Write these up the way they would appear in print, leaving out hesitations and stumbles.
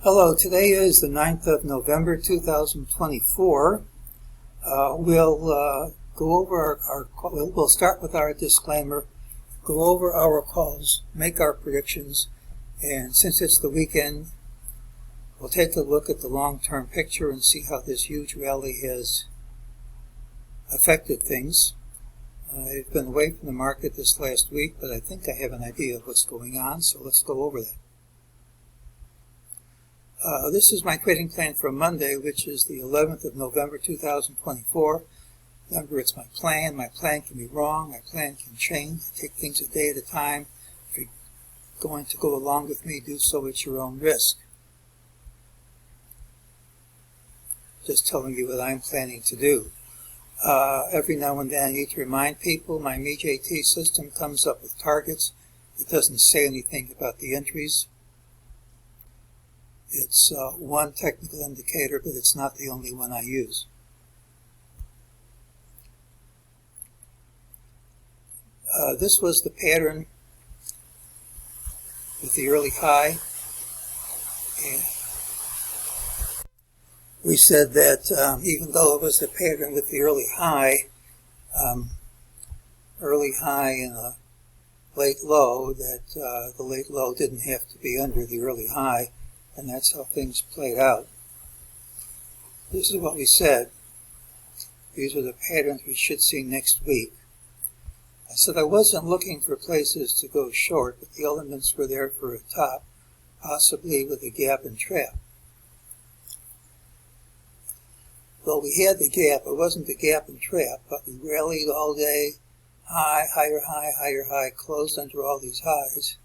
Hello, today is the 9th of November 2024. We'll go over we'll start with our disclaimer, go over our calls, make our predictions, and since it's the weekend, we'll take a look at the long-term picture and see how this huge rally has affected things. I've been away from the market this last week, but I think I have an idea of what's going on, so let's go over that. This is my trading plan for Monday, which is the 11th of November 2024. Remember, it's my plan. My plan can be wrong. My plan can change. I take things a day at a time. If you're going to go along with me, do so at your own risk. Just telling you what I'm planning to do. Every now and then I need to remind people my MEJT system comes up with targets. It doesn't say anything about the entries. It's one technical indicator, but it's not the only one I use. This was the pattern with the early high. And we said that even though it was the pattern with the early high and a late low, that the late low didn't have to be under the early high. And that's how things played out. This is what we said. These are the patterns we should see next week. I said I wasn't looking for places to go short, but the elements were there for a top, possibly with a gap and trap. Well, we had the gap. It wasn't the gap and trap, but we rallied all day, high, higher high, higher high, closed under all these highs.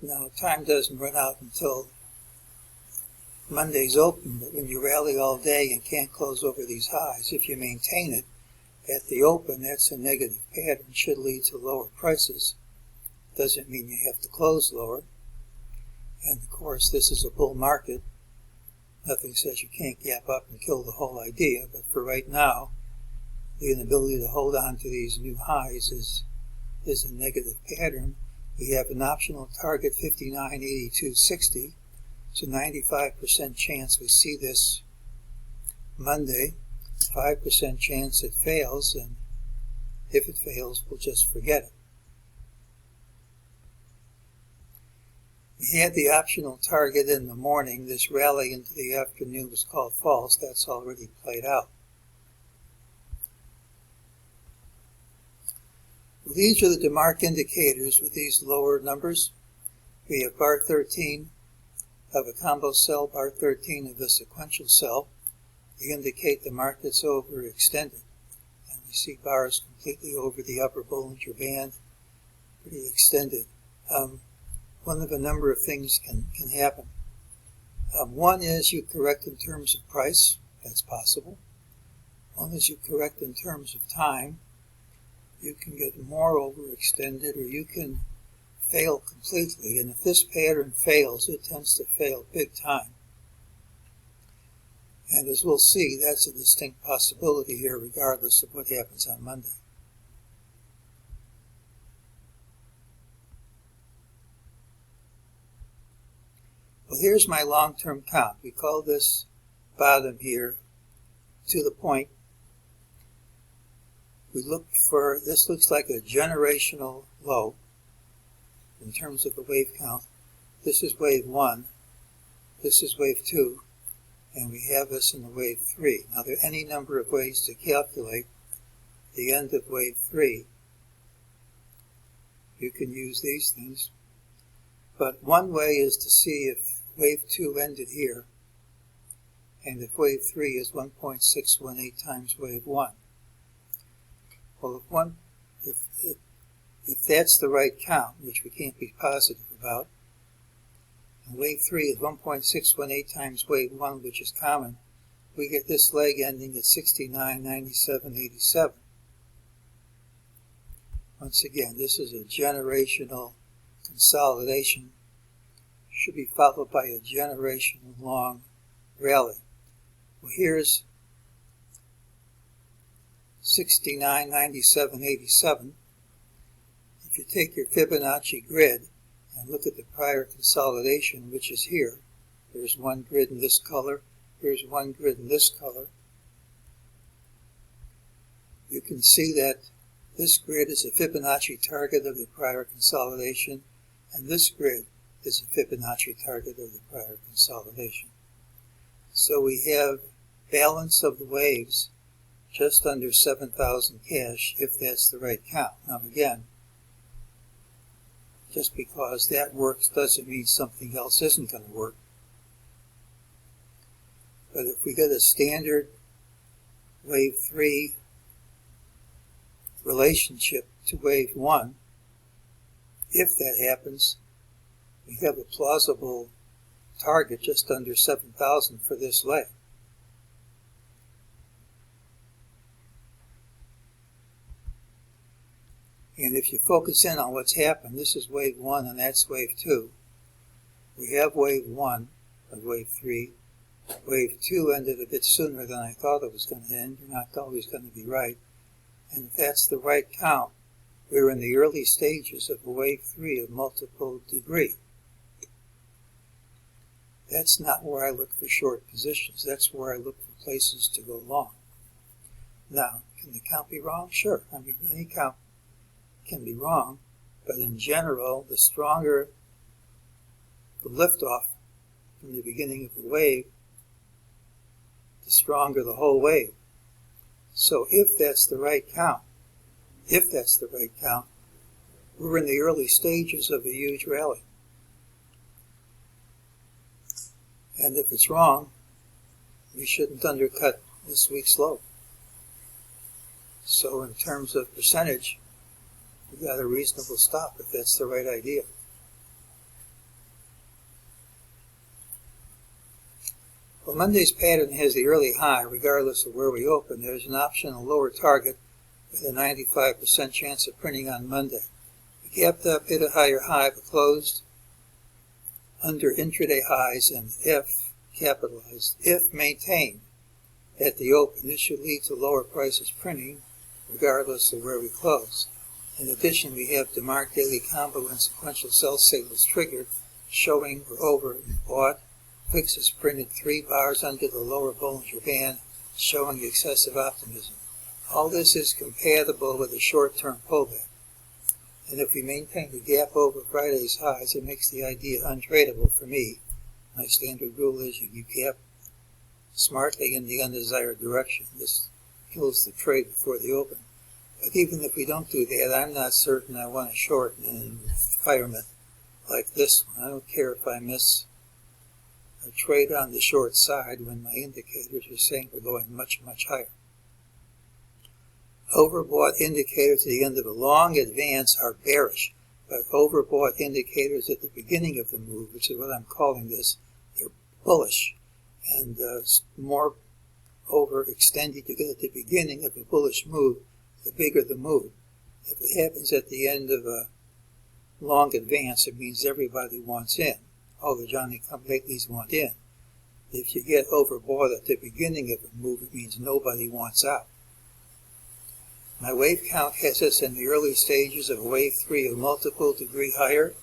Now, time doesn't run out until Monday's open, but when you rally all day and can't close over these highs, if you maintain it at the open, that's a negative pattern. Should lead to lower prices. Doesn't mean you have to close lower. And of course, this is a bull market. Nothing says you can't gap up and kill the whole idea, but for right now, the inability to hold on to these new highs is a negative pattern. We have an optional target 59.8260. It's a 95% chance we see this Monday, 5% chance it fails, and if it fails, we'll just forget it. We had the optional target in the morning. This rally into the afternoon was called false. That's already played out. Well, these are the DeMark indicators with these lower numbers. We have bar 13 of a combo cell, bar 13 of a sequential cell. They indicate the market's overextended. And we see bars completely over the upper Bollinger Band, pretty extended. One of a number of things can happen. One is you correct in terms of price. That's possible. One is you correct in terms of time. You can get more overextended, or you can fail completely, and if this pattern fails, it tends to fail big time. And as we'll see, that's a distinct possibility here, regardless of what happens on Monday. Well, here's my long-term count. We call this bottom here to the point. We look for, this looks like a generational low. In terms of the wave count, this is wave 1, this is wave 2, and we have this in the wave 3. Now, there are any number of ways to calculate the end of wave 3. You can use these things, but one way is to see if wave 2 ended here, and if wave 3 is 1.618 times wave 1. Well, if that's the right count, which we can't be positive about, and wave 3 is 1.618 times wave 1, which is common, we get this leg ending at 69.9787. Once again, this is a generational consolidation. Should be followed by a generation long rally. Well, here's 69.9787. If you take your Fibonacci grid and look at the prior consolidation, which is here, There's one grid in this color. Here's one grid in this color. You can see that this grid is a Fibonacci target of the prior consolidation, and this grid is a Fibonacci target of the prior consolidation. So we have balance of the waves just under 7,000 cash, if that's the right count. Now again, just because that works doesn't mean something else isn't going to work. But if we get a standard wave 3 relationship to wave 1, if that happens, we have a plausible target just under 7,000 for this leg. And if you focus in on what's happened, this is wave 1 and that's wave 2. We have wave 1 of wave 3. Wave 2 ended a bit sooner than I thought it was going to end. You're not always going to be right. And if that's the right count, we're in the early stages of wave 3 of multiple degree. That's not where I look for short positions. That's where I look for places to go long. Now, can the count be wrong? Sure. I mean, any count can be wrong, but in general, the stronger the liftoff from the beginning of the wave, the stronger the whole wave. So if that's the right count, we're in the early stages of a huge rally. And if it's wrong, we shouldn't undercut this week's low. So in terms of percentage, we got a reasonable stop if that's the right idea. Well, Monday's pattern has the early high regardless of where we open. There's an optional lower target with a 95% chance of printing on Monday. We gapped up, hit a higher high, but closed under intraday highs, and if capitalized, if maintained at the open, this should lead to lower prices printing regardless of where we close. In addition, we have DeMark daily combo and sequential sell signals triggered, showing we're overbought. VIX has printed 3 bars under the lower Bollinger Band, showing excessive optimism. All this is compatible with a short-term pullback. And if we maintain the gap over Friday's highs, it makes the idea untradeable for me. My standard rule is you gap smartly in the undesired direction. This kills the trade before the open. But even if we don't do that, I'm not certain I want to short an environment like this one. I don't care if I miss a trade on the short side when my indicators are saying we're going much, much higher. Overbought indicators at the end of a long advance are bearish, but overbought indicators at the beginning of the move, which is what I'm calling this, they're bullish. And more overextended you get at the beginning of a bullish move, the bigger the move. If it happens at the end of a long advance, it means everybody wants in. All the Johnny-come-latelys want in. If you get overbought at the beginning of a move, it means nobody wants out. My wave count has us in the early stages of wave 3 of multiple degree higher.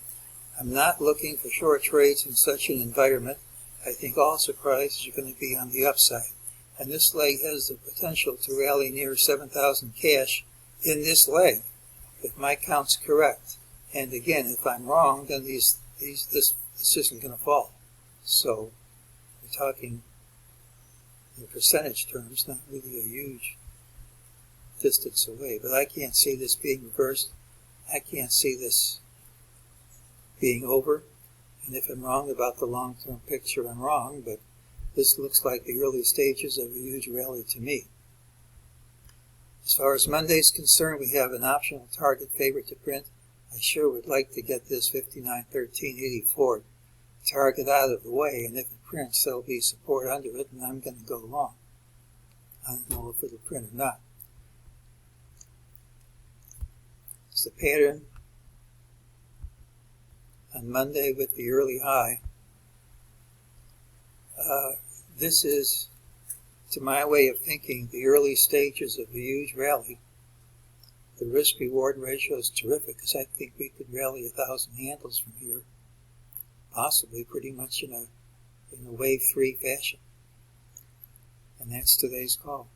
I'm not looking for short trades in such an environment. I think all surprises are going to be on the upside. And this leg has the potential to rally near 7,000 cash in this leg, if my count's correct. And again, if I'm wrong, then this isn't going to fall. So we're talking in percentage terms, not really a huge distance away. But I can't see this being reversed. I can't see this being over. And if I'm wrong about the long-term picture, I'm wrong. But this looks like the early stages of a huge rally to me. As far as Monday's concerned, we have an optional target favorite to print. I sure would like to get this 59.1384 target out of the way, and if it prints, there'll be support under it, and I'm going to go long. I don't know if it'll print or not. It's the pattern on Monday with the early high. This is, to my way of thinking, the early stages of a huge rally. The risk-reward ratio is terrific because I think we could rally 1,000 handles from here, possibly pretty much in a in a wave 3 fashion. And that's today's call.